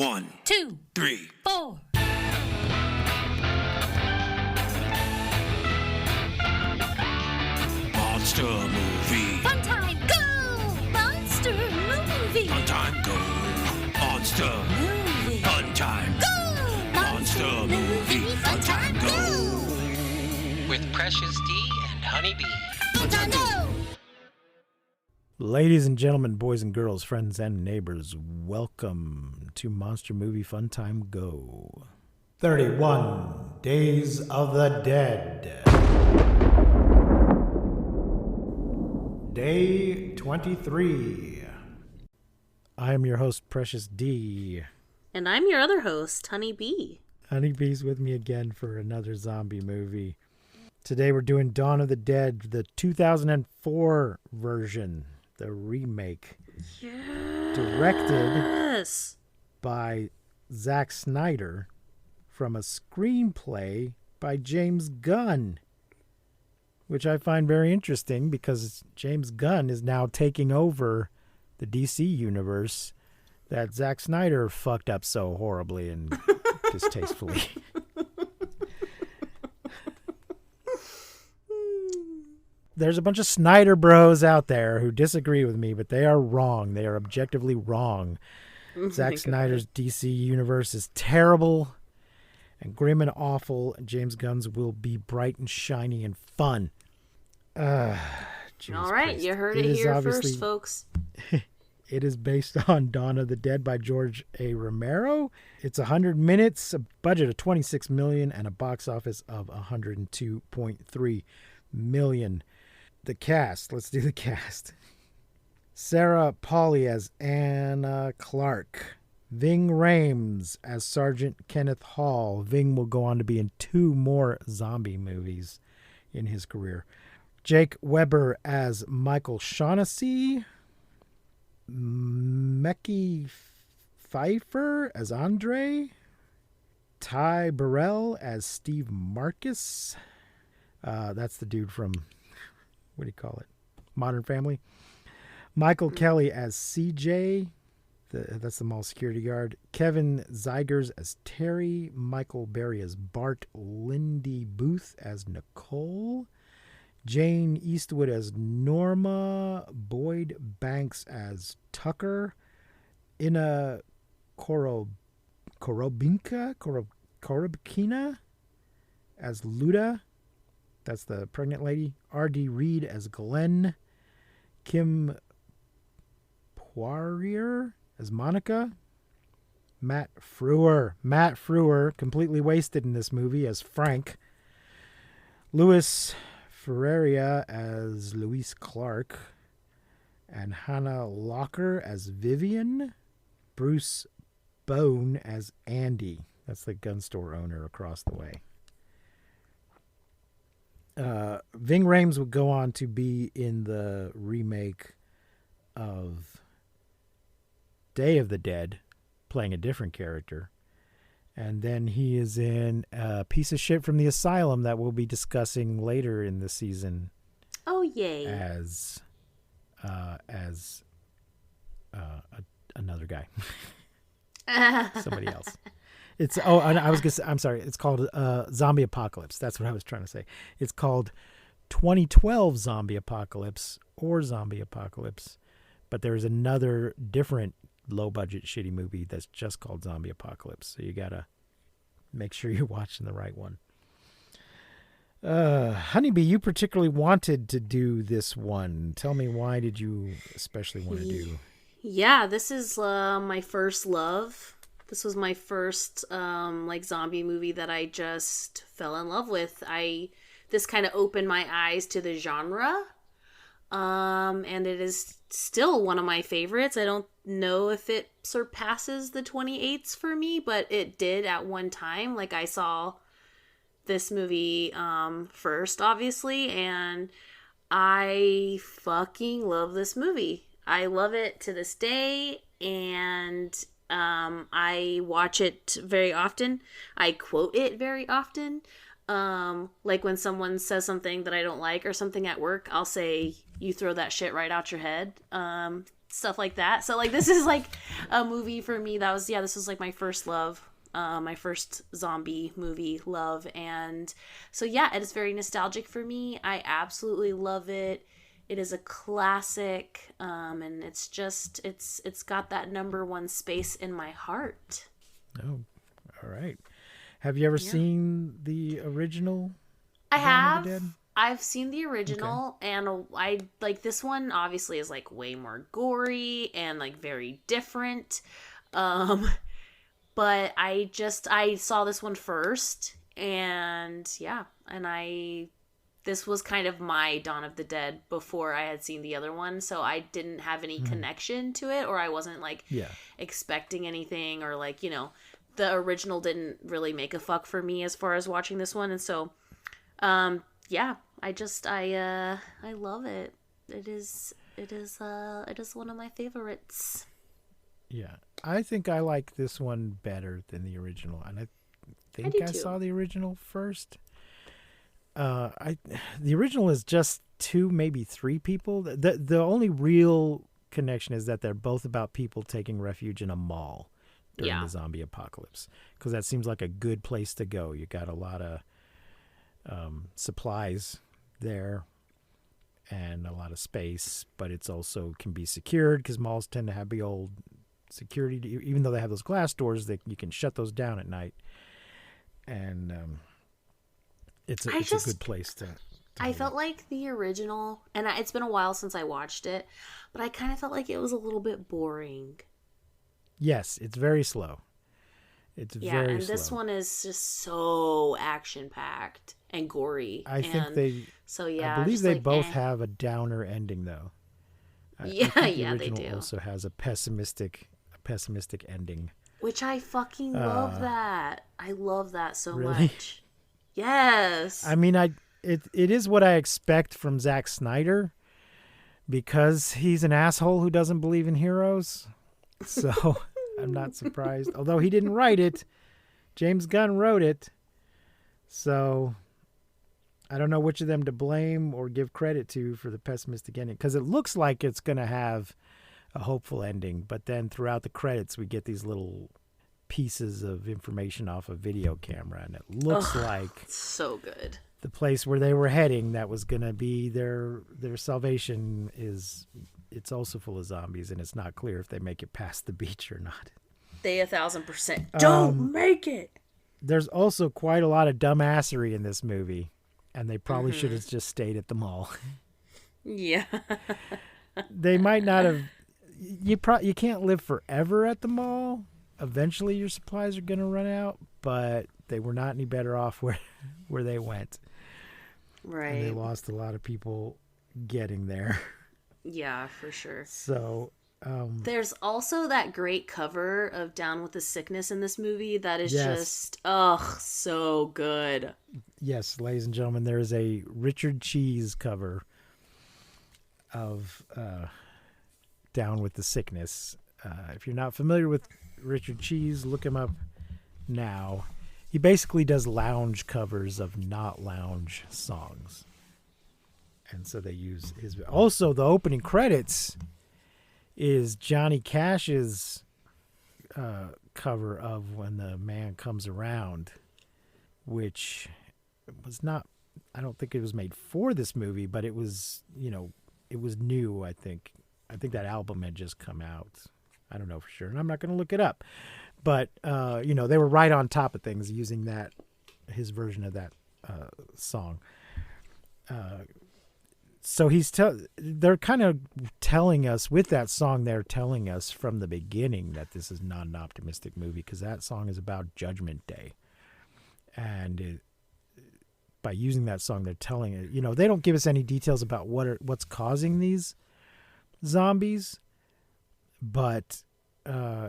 1, 2, 3, 4. Monster movie. Fun time, go! Monster movie. Fun time, go. Monster Movie. Fun time. Go! Monster movie. Fun time, go. With Precious D and Honey Bee. Fun time, go! Ladies and gentlemen, boys and girls, friends and neighbors, welcome to Monster Movie Fun Time Go. 31 Days of the Dead. Day 23. I am your host, Precious D. And I'm your other host, Honey Bee. Honeybee's with me again for another zombie movie. Today we're doing Dawn of the Dead, the 2004 version, the remake. Yes. Directed by Zack Snyder from a screenplay by James Gunn, which I find very interesting because James Gunn is now taking over the DC universe that Zack Snyder fucked up so horribly and distastefully. There's a bunch of Snyder bros out there who disagree with me, but they are wrong. They are objectively wrong. Zack Snyder's DC universe is terrible and grim and awful, and James Gunn's will be bright and shiny and fun. All right, Christ. you heard it here first, folks. It is based on Dawn of the Dead by George A. Romero. It's 100 minutes, a budget of $26 million, and a box office of $102.3 million. The cast. Let's do the cast. Sarah Polley as Anna Clark. Ving Rhames as Sergeant Kenneth Hall. Ving will go on to be in 2 more zombie movies in his career. Jake Weber as Michael Shaughnessy. Mekhi Pfeiffer as Andre. Ty Burrell as Steve Marcus. That's the dude from, what do you call it? Modern Family. Michael Kelly as CJ. That's the mall security guard. Kevin Zegers as Terry. Michael Berry as Bart. Lindy Booth as Nicole. Jane Eastwood as Norma. Boyd Banks as Tucker. Ina Korobkina as Luda. That's the pregnant lady. R.D. Reed as Glenn. Kim Poirier as Monica. Matt Frewer, completely wasted in this movie as Frank. Louis Ferreira as Louise Clark. And Hannah Locker as Vivian. Bruce Bone as Andy. That's the gun store owner across the way. Ving Rhames would go on to be in the remake of Day of the Dead, playing a different character. And then he is in a piece of shit from the asylum that we'll be discussing later in the season. Oh, yay. As another guy. Somebody else. I'm sorry. It's called Zombie Apocalypse. That's what I was trying to say. It's called 2012 Zombie Apocalypse or Zombie Apocalypse. But there's another different low-budget shitty movie that's just called Zombie Apocalypse. So you got to make sure you're watching the right one. Honeybee, you particularly wanted to do this one. Tell me, why did you especially want to do? Yeah, this is my first love. This was my first zombie movie that I just fell in love with. This kind of opened my eyes to the genre. And it is still one of my favorites. I don't know if it surpasses the 28s for me, but it did at one time. Like, I saw this movie first, obviously, and I fucking love this movie. I love it to this day, and I watch it very often. I quote it very often. Like when someone says something that I don't like or something at work, I'll say, "You throw that shit right out your head." stuff like that. So like this is like a movie for me that was this was like my first love. My first zombie movie love, and so yeah, it is very nostalgic for me. I absolutely love it. It is a classic, and it's just it's got that number one space in my heart. Oh, all right. Have you ever seen the original? I Dawn have. of the Dead? I've seen the original, and I like this one. Obviously, is like way more gory and like very different. But I saw this one first, and yeah, and this was kind of my Dawn of the Dead before I had seen the other one, so I didn't have any connection to it, or I wasn't like expecting anything, or like, you know, the original didn't really make a fuck for me as far as watching this one, and so, yeah, I love it. It is one of my favorites. Yeah, I think I like this one better than the original, and I think I saw the original first. The original is just 2, maybe 3 people. The only real connection is that they're both about people taking refuge in a mall during the zombie apocalypse, because that seems like a good place to go. You got a lot of supplies there and a lot of space, but it's also can be secured because malls tend to have big old security, even though they have those glass doors that you can shut those down at night, and it's a good place to I felt like the original, and it's been a while since I watched it, but I kind of felt like it was a little bit boring. Yes, it's very slow. It's very slow. This one is just so action packed and gory. I believe they both have a downer ending, though. I think the original they do. Also has a pessimistic ending. Which I fucking love that. I love that so much. Yes. I mean, it is what I expect from Zack Snyder, because he's an asshole who doesn't believe in heroes. So I'm not surprised. Although he didn't write it, James Gunn wrote it. So I don't know which of them to blame or give credit to for the pessimistic ending, because it looks like it's going to have a hopeful ending, but then throughout the credits we get these little pieces of information off a video camera, and it looks like so good. The place where they were heading, that was going to be their salvation, it's also full of zombies, and it's not clear if they make it past the beach or not. They 1,000% don't make it. There's also quite a lot of dumbassery in this movie, and they probably should have just stayed at the mall. Yeah. They might not have. You can't live forever at the mall. Eventually your supplies are going to run out, but they were not any better off where they went. Right. And they lost a lot of people getting there. Yeah, for sure. So there's also that great cover of Down with the Sickness in this movie that is just so good. Yes, ladies and gentlemen, there is a Richard Cheese cover of Down with the Sickness. If you're not familiar with Richard Cheese, look him up now. He basically does lounge covers of not lounge songs. And so they use his... Also, the opening credits is Johnny Cash's cover of When the Man Comes Around, which was not... I don't think it was made for this movie, but it was, it was new, I think. I think that album had just come out. I don't know for sure, and I'm not going to look it up. But, they were right on top of things using his version of that song. So they're kind of telling us, with that song, they're telling us from the beginning that this is not an optimistic movie, because that song is about Judgment Day. And by using that song, they're telling it, they don't give us any details about what's causing these zombies, but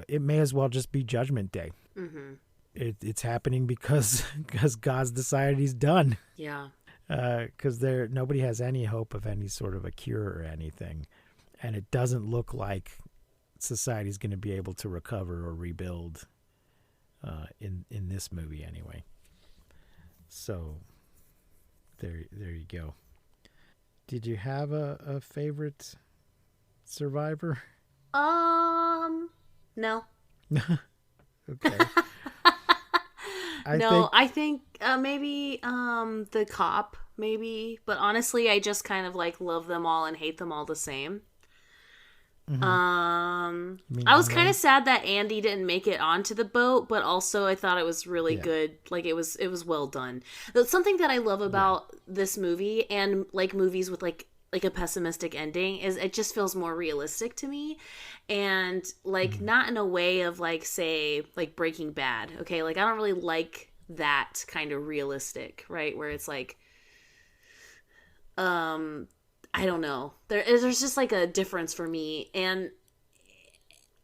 it may as well just be Judgment Day. Mm-hmm. It's happening because God's decided he's done. Yeah. Because nobody has any hope of any sort of a cure or anything, and it doesn't look like society's going to be able to recover or rebuild in this movie anyway. So there you go. Did you have a favorite survivor? No. Okay. I think maybe the cop, maybe. But honestly, I just kind of like love them all and hate them all the same. Mm-hmm. I was kind of sad that Andy didn't make it onto the boat, but also I thought it was really good. Like it was well done. Something that I love about this movie and like movies with like a pessimistic ending is it just feels more realistic to me, and like not in a way of like, say, like Breaking Bad. Okay, like I don't really like that kind of realistic, right, where it's like I don't know. There's just like a difference for me, and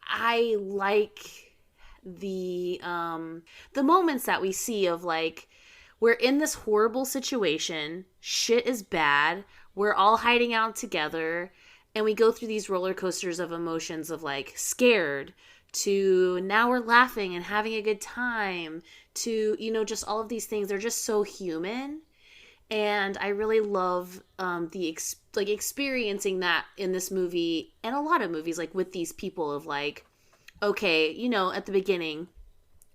I like the moments that we see of like we're in this horrible situation, shit is bad, we're all hiding out together, and we go through these roller coasters of emotions of like scared to now we're laughing and having a good time to, you know, just all of these things. They're just so human. And I really love experiencing that in this movie and a lot of movies, like with these people of like, okay, you know, at the beginning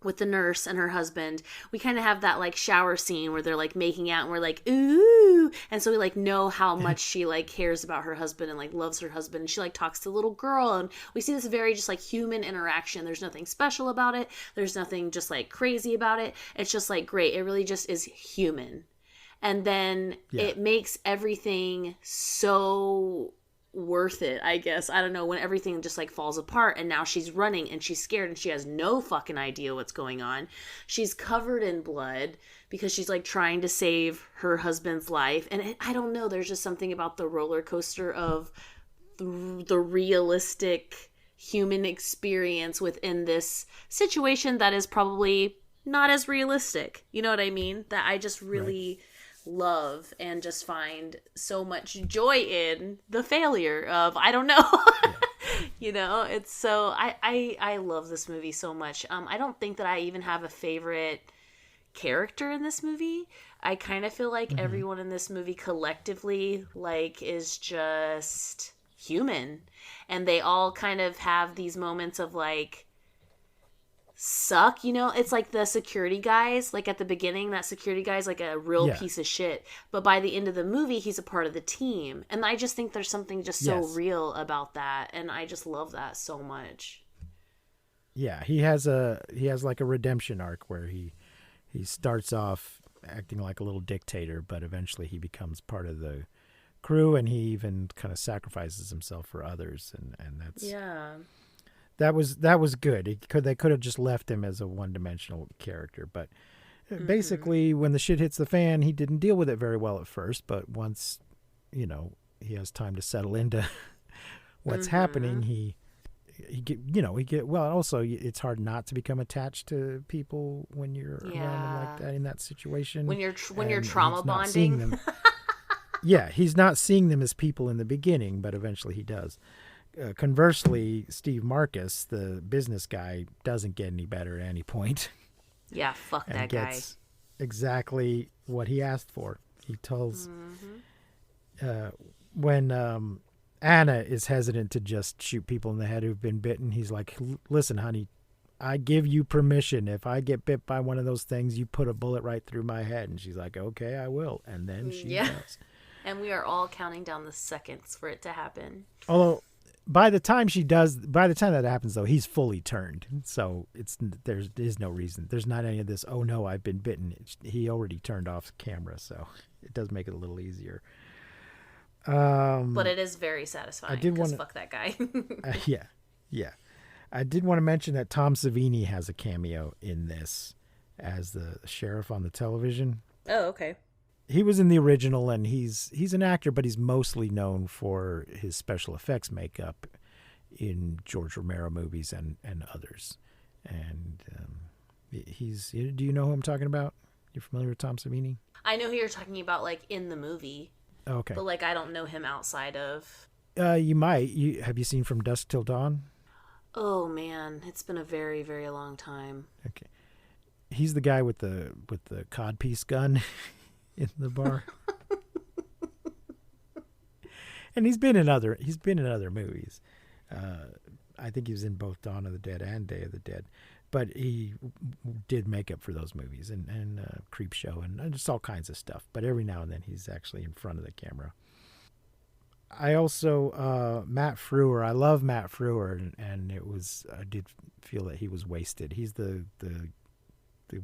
with the nurse and her husband, we kind of have that like shower scene where they're like making out and we're like, ooh. And so we like know how much she like cares about her husband and like loves her husband. And she like talks to the little girl, and we see this very just like human interaction. There's nothing special about it. There's nothing just like crazy about it. It's just like great. It really just is human. And then it makes everything so worth it, I guess. I don't know, when everything just like falls apart and now she's running and she's scared and she has no fucking idea what's going on. She's covered in blood because she's like trying to save her husband's life. And I don't know, there's just something about the roller coaster of the realistic human experience within this situation that is probably not as realistic. You know what I mean? That I just really... love and just find so much joy in the failure of, I don't know. You know, it's so I love this movie so much. I don't think that I even have a favorite character in this movie. I kind of feel like everyone in this movie collectively like is just human, and they all kind of have these moments of like suck, you know. It's like the security guys, like at the beginning, that security guy's like a real piece of shit, but by the end of the movie he's a part of the team, and I just think there's something just so real about that, and I just love that so much. He has like a redemption arc where he starts off acting like a little dictator, but eventually he becomes part of the crew, and he even kind of sacrifices himself for others, and that's that was good. They could have just left him as a one-dimensional character, but basically when the shit hits the fan, he didn't deal with it very well at first, but once, you know, he has time to settle into what's happening, he get well. Also, it's hard not to become attached to people when you're around them like that in that situation. When you're trauma bonding. He's not seeing them as people in the beginning, but eventually he does. Conversely, Steve Marcus, the business guy, doesn't get any better at any point. Yeah, fuck that guy. Gets exactly what he asked for. He tells when Anna is hesitant to just shoot people in the head who've been bitten, he's like, listen, honey, I give you permission. If I get bit by one of those things, you put a bullet right through my head. And she's like, okay, I will. And then she does. And we are all counting down the seconds for it to happen. Although, by the time that happens, though, he's fully turned. So there's no reason. There's not any of this, oh no, I've been bitten. He already turned off camera, so it does make it a little easier. But it is very satisfying because fuck that guy. Yeah. I did want to mention that Tom Savini has a cameo in this as the sheriff on the television. Oh, okay. He was in the original, and he's an actor, but he's mostly known for his special effects makeup in George Romero movies and others. And do you know who I'm talking about? You familiar with Tom Savini? I know who you're talking about, like, in the movie. Okay. But, like, I don't know him outside of... You might. Have you seen From Dusk Till Dawn? Oh, man. It's been a very, very long time. Okay. He's the guy with the codpiece gun in the bar. And he's been in other movies. I think he was in both Dawn of the Dead and Day of the Dead. But he did makeup for those movies and Creepshow and just all kinds of stuff. But every now and then he's actually in front of the camera. I also, Matt Frewer, I love Matt Frewer, and I did feel that he was wasted. He's the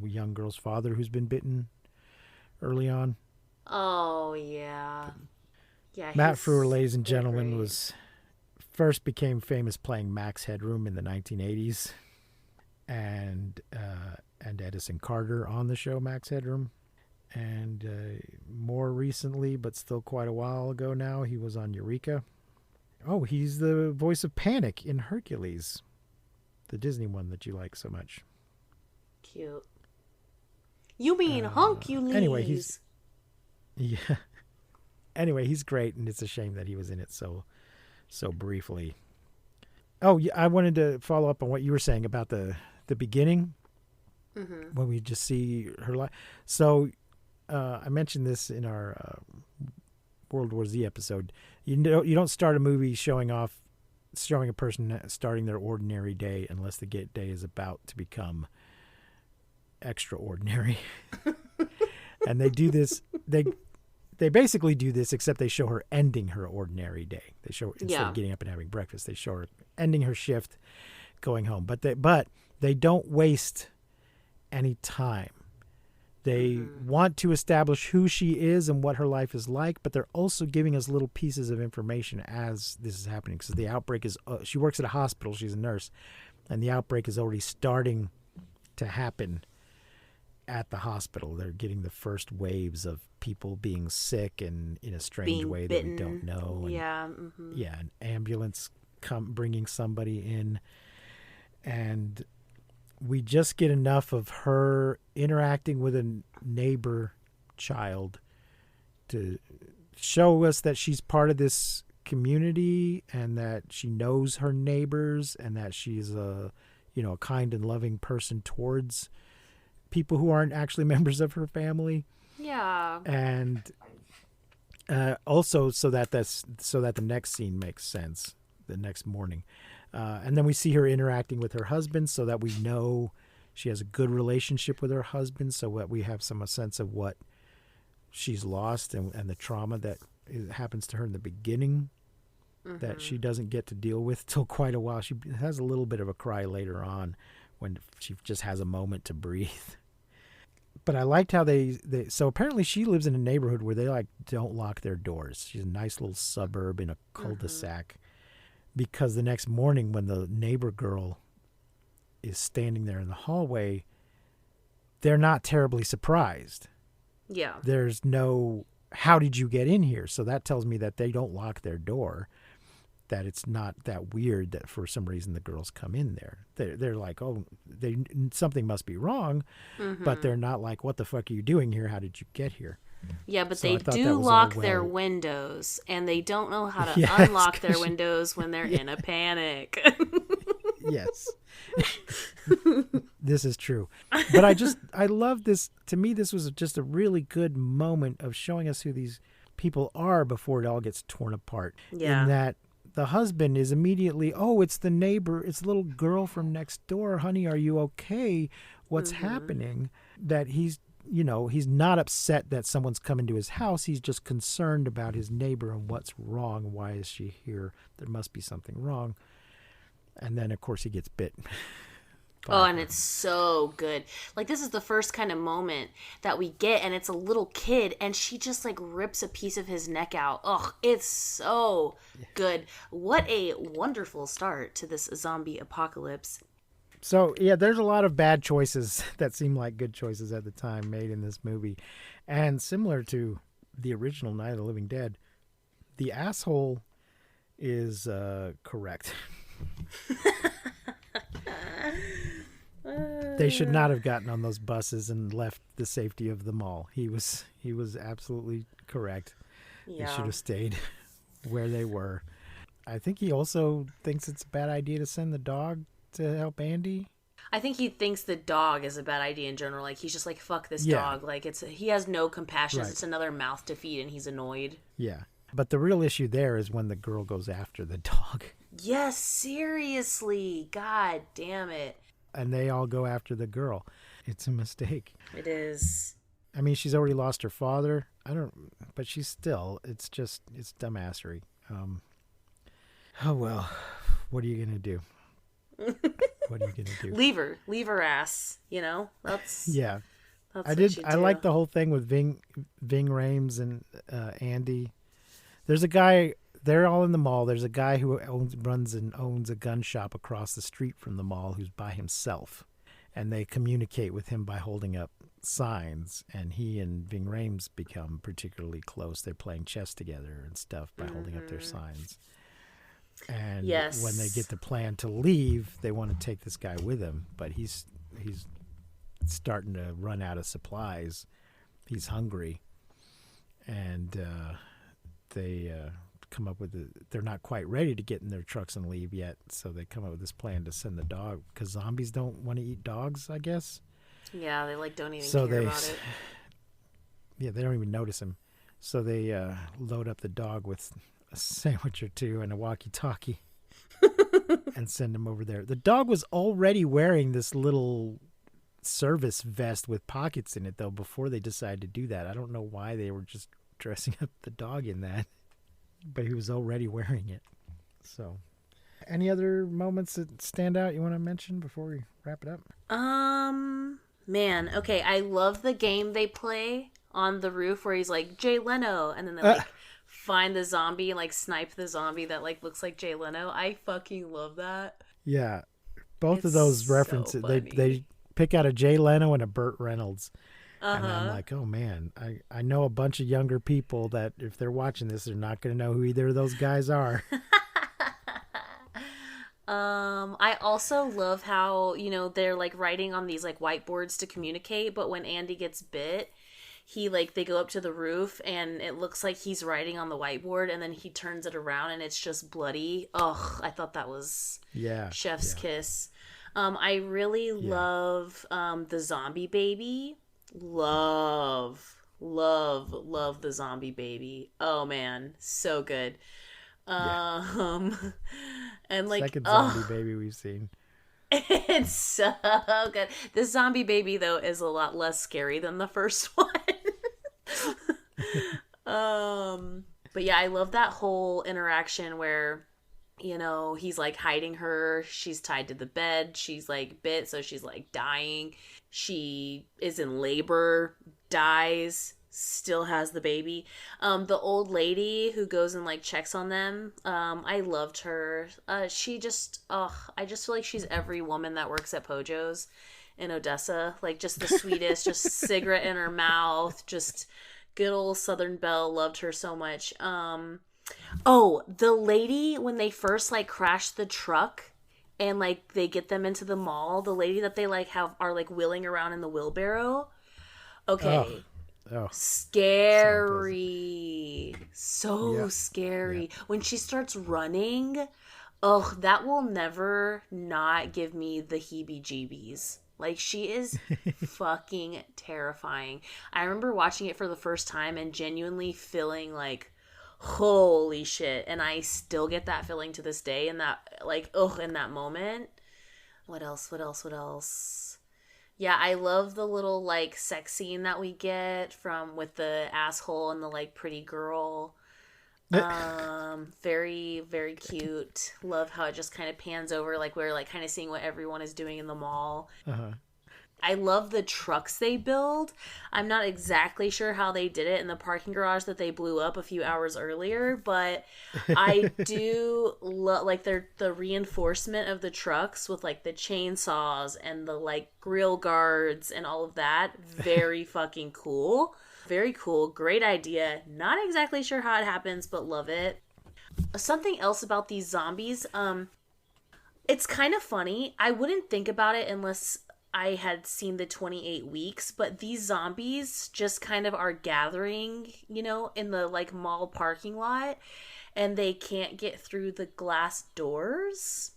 young girl's father who's been bitten early on. Oh, yeah. Yeah. Matt Frewer, ladies and been gentlemen, great. first became famous playing Max Headroom in the 1980s. And Edison Carter on the show Max Headroom, and more recently, but still quite a while ago now, he was on Eureka. Oh, he's the voice of Panic in Hercules, the Disney one that you like so much. Cute. You mean Hercules? Anyway, he's great, and it's a shame that he was in it so briefly. Oh, yeah, I wanted to follow up on what you were saying about the beginning, when we just see her life. So I mentioned this in our World War Z episode. You don't start a movie showing a person starting their ordinary day unless the day is about to become extraordinary. And they do this. They basically do this, except they show her ending her ordinary day. They show instead of getting up and having breakfast, they show her ending her shift, going home. But they don't waste any time. They want to establish who she is and what her life is like, but they're also giving us little pieces of information as this is happening. Because the outbreak is, she works at a hospital, she's a nurse, and the outbreak is already starting to happen at the hospital. They're getting the first waves of people being sick and in a strange way that we don't know. And, an ambulance bringing somebody in, and we just get enough of her interacting with a neighbor child to show us that she's part of this community and that she knows her neighbors and that she's a kind and loving person towards people who aren't actually members of her family. Yeah. And also so that the next scene makes sense, the next morning. And then we see her interacting with her husband so that we know she has a good relationship with her husband, so that we have some sense of what she's lost and the trauma that happens to her in the beginning that she doesn't get to deal with till quite a while. She has a little bit of a cry later on when she just has a moment to breathe. But I liked how so apparently she lives in a neighborhood where they don't lock their doors. She's a nice little suburb in a cul-de-sac. Because the next morning when the neighbor girl is standing there in the hallway, they're not terribly surprised. Yeah. There's no, how did you get in here? So that tells me that they don't lock their door, that it's not that weird that for some reason the girls come in there. They're like, oh, something must be wrong, but they're not like, what the fuck are you doing here? How did you get here? Yeah, but So they I thought do that was lock all their well- windows, and they don't know how to Yes, unlock their 'cause windows when they're in a panic. Yes. This is true. But I love this. To me, this was just a really good moment of showing us who these people are before it all gets torn apart. Yeah. In that the husband is immediately, oh, it's the neighbor, it's the little girl from next door. Honey, are you okay? What's happening? That he's not upset that someone's come into his house. He's just concerned about his neighbor and what's wrong. Why is she here? There must be something wrong. And then, of course, he gets bit. Oh, and it's so good. Like, this is the first kind of moment that we get, and it's a little kid, and she just, rips a piece of his neck out. Ugh, it's so good. What a wonderful start to this zombie apocalypse. So, yeah, there's a lot of bad choices that seem like good choices at the time made in this movie. And similar to the original Night of the Living Dead, the asshole is correct. They should not have gotten on those buses and left the safety of the mall. He was absolutely correct. Yeah. They should have stayed where they were. I think he also thinks it's a bad idea to send the dog to help Andy. I think he thinks the dog is a bad idea in general. He's just fuck this dog. He has no compassion. Right. It's another mouth to feed, and he's annoyed. Yeah. But the real issue there is when the girl goes after the dog. Yes, seriously. God damn it. And they all go after the girl. It's a mistake. It is. I mean, she's already lost her father. But she's still, it's dumbassery. Oh well, what are you going to do? What are you going to do? Leave her ass, you know? That's Yeah. that's I like the whole thing with Ving Rhames and Andy. There's a guy, they're all in the mall. There's a guy who runs and owns a gun shop across the street from the mall who's by himself. And they communicate with him by holding up signs. And he and Ving Rhames become particularly close. They're playing chess together and stuff by holding up their signs. And Yes. when they get the plan to leave, they want to take this guy with him. But he's starting to run out of supplies. He's hungry. And they come up with they're not quite ready to get in their trucks and leave yet, so they come up with this plan to send the dog, because zombies don't want to eat dogs, I guess. Yeah, they like don't even So care about it. Yeah, they don't even notice him. So they load up the dog with a sandwich or two and a walkie-talkie and send him over there. The dog was already wearing this little service vest with pockets in it, though, before they decided to do that. I don't know why they were just dressing up the dog in that, but he was already wearing it. So, any other moments that stand out you want to mention before we wrap it up? Man, okay, I love the game they play on the roof where he's like Jay Leno, and then they like find the zombie and like snipe the zombie that like looks like Jay Leno. I fucking love that. Yeah, both of It's those so references, funny. they pick out a Jay Leno and a Burt Reynolds. And I'm Uh-huh. like, oh man, I know a bunch of younger people that if they're watching this, they're not going to know who either of those guys are. I also love how, you know, they're like writing on these like whiteboards to communicate, but when Andy gets bit, they go up to the roof and it looks like he's writing on the whiteboard, and then he turns it around and it's just bloody. Ugh, I thought that was Yeah. chef's kiss. I really love the zombie baby. Love the zombie baby. Oh man, so good. And like, Second zombie baby we've seen. it's so good. The zombie baby though is a lot less scary than the first one. But yeah, I love that whole interaction where, you know, he's like hiding her. She's tied to the bed. She's like bit, so she's like dying. She is in labor, dies, still has the baby. The old lady who goes and like checks on them, I loved her. She just, I just feel like she's every woman that works at Pojo's in Odessa. Like just the sweetest, just cigarette in her mouth, just good old Southern Belle. Loved her so much. Oh, the lady when they first like crash the truck and like they get them into the mall, the lady that they like are like wheeling around in the wheelbarrow. Okay. Oh, Scary. So Yeah. scary. When she starts running, oh, that will never not give me the heebie-jeebies. Like, she is fucking terrifying. I remember watching it for the first time and genuinely feeling like, holy shit. And I still get that feeling to this day in that, like, in that moment. What else? Yeah, I love the little, like, sex scene that we get with the asshole and the, like, pretty girl. Very, very cute. Love how it just kind of pans over, like, we're, like, kind of seeing what everyone is doing in the mall. Uh-huh. I love the trucks they build. I'm not exactly sure how they did it in the parking garage that they blew up a few hours earlier, but I do love like the reinforcement of the trucks with like the chainsaws and the like grill guards and all of that. Very fucking cool. Very cool. Great idea. Not exactly sure how it happens, but love it. Something else about these zombies, it's kind of funny. I wouldn't think about it unless I had seen the 28 weeks, but these zombies just kind of are gathering, you know, in the like mall parking lot, and they can't get through the glass doors.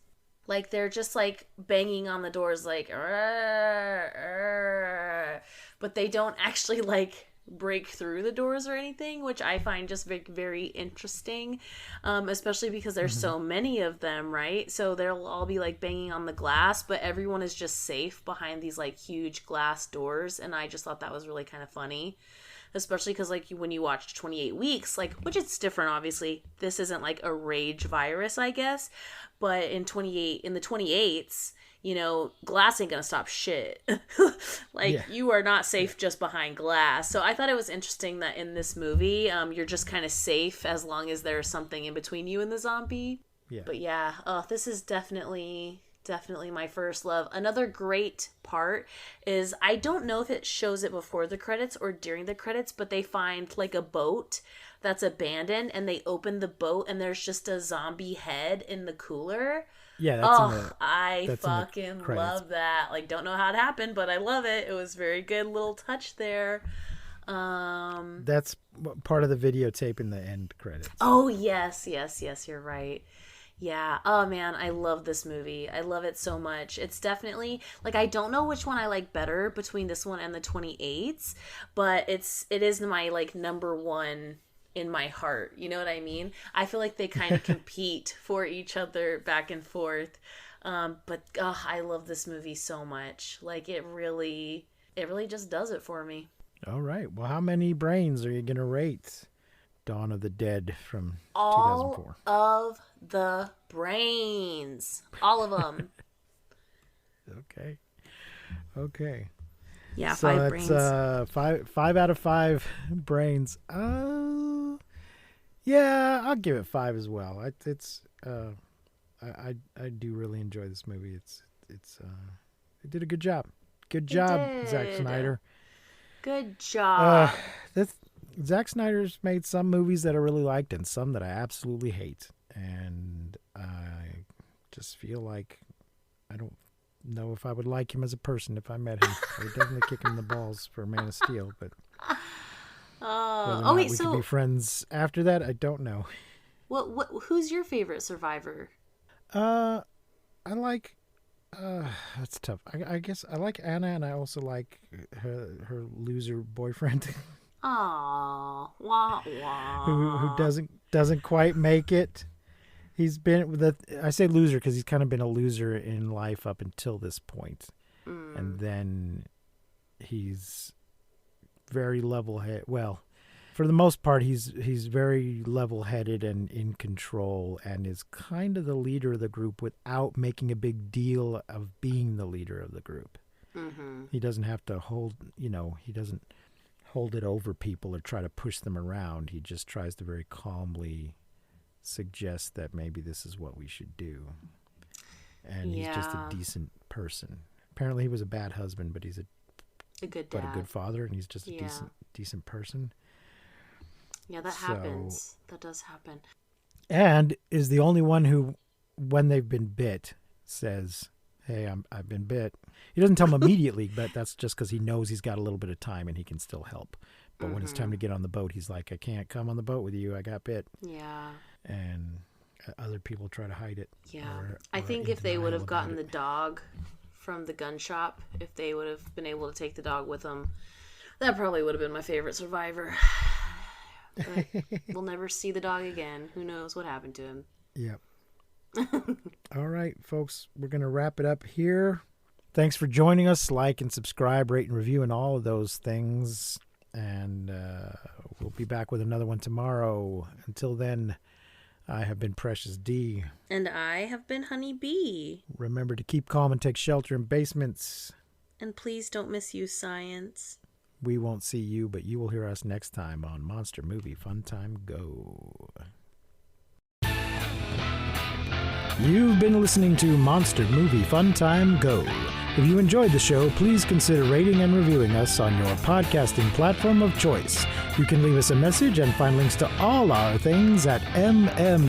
Like they're just like banging on the doors like, "Arr, arr," but they don't actually like break through the doors or anything, which I find just very, very interesting, especially because there's so many of them, right? So they'll all be like banging on the glass, but everyone is just safe behind these like huge glass doors, and I just thought that was really kind of funny. Especially because, like, when you watch 28 Weeks, like, which it's different, obviously. This isn't, like, a rage virus, I guess. But in the 28s, you know, glass ain't gonna stop shit. You are not safe just behind glass. So I thought it was interesting that in this movie, you're just kind of safe as long as there's something in between you and the zombie. Yeah. But yeah, this is definitely my first love. Another great part is, I don't know if it shows it before the credits or during the credits, but they find like a boat that's abandoned and they open the boat and there's just a zombie head in the cooler. Yeah, that's I fucking love that. Like, don't know how it happened, but I love it. It was very good little touch there. That's part of the videotape in the end credits. Oh, yes, you're right. Yeah. Oh, man, I love this movie. I love it so much. It's definitely, like, I don't know which one I like better between this one and the 28s, but it is my, like, number one in my heart. You know what I mean? I feel like they kind of compete for each other back and forth. But I love this movie so much. Like, it really just does it for me. All right. Well, how many brains are you going to rate Dawn of the Dead from 2004? All of the brains. All of them. Okay. Yeah, so 5 brains. Five out of 5 brains. Yeah, I'll give it 5 as well. I do really enjoy this movie. It did a good job. Good job, Zack Snyder. Good job. Zack Snyder's made some movies that I really liked and some that I absolutely hate. And I just feel like I don't know if I would like him as a person if I met him. I would definitely kick him in the balls for Man of Steel, but whether or not we could be friends after that, I don't know. Who's your favorite survivor? I like that's tough. I guess I like Anna, and I also like her loser boyfriend. Aww, wah wah. Who doesn't quite make it. He's been I say loser because he's kind of been a loser in life up until this point. And then he's very level-headed. Well, for the most part, he's very level-headed and in control, and is kind of the leader of the group without making a big deal of being the leader of the group. Mm-hmm. He doesn't have to he doesn't hold it over people or try to push them around. He just tries to very calmly suggest that maybe this is what we should do. And he's just a decent person. Apparently he was a bad husband, but he's a good dad. But a good father, and he's just a decent person. Yeah, that happens. That does happen. And is the only one who, when they've been bit, says, "Hey, I've been bit." He doesn't tell them immediately, but that's just because he knows he's got a little bit of time and he can still help. But when it's time to get on the boat, he's like, "I can't come on the boat with you. I got bit." Yeah. And other people try to hide it. Yeah. I think if they would have gotten the dog from the gun shop, if they would have been able to take the dog with them, that probably would have been my favorite survivor. But we'll never see the dog again. Who knows what happened to him? Yep. All right, folks, we're going to wrap it up here. Thanks for joining us. Like and subscribe, rate and review, and all of those things. And we'll be back with another one tomorrow. Until then, I have been Precious D. And I have been Honey B. Remember to keep calm and take shelter in basements. And please don't misuse science. We won't see you, but you will hear us next time on Monster Movie Fun Time Go. You've been listening to Monster Movie Fun Time Go. If you enjoyed the show, please consider rating and reviewing us on your podcasting platform of choice. You can leave us a message and find links to all our things at mmftg.com.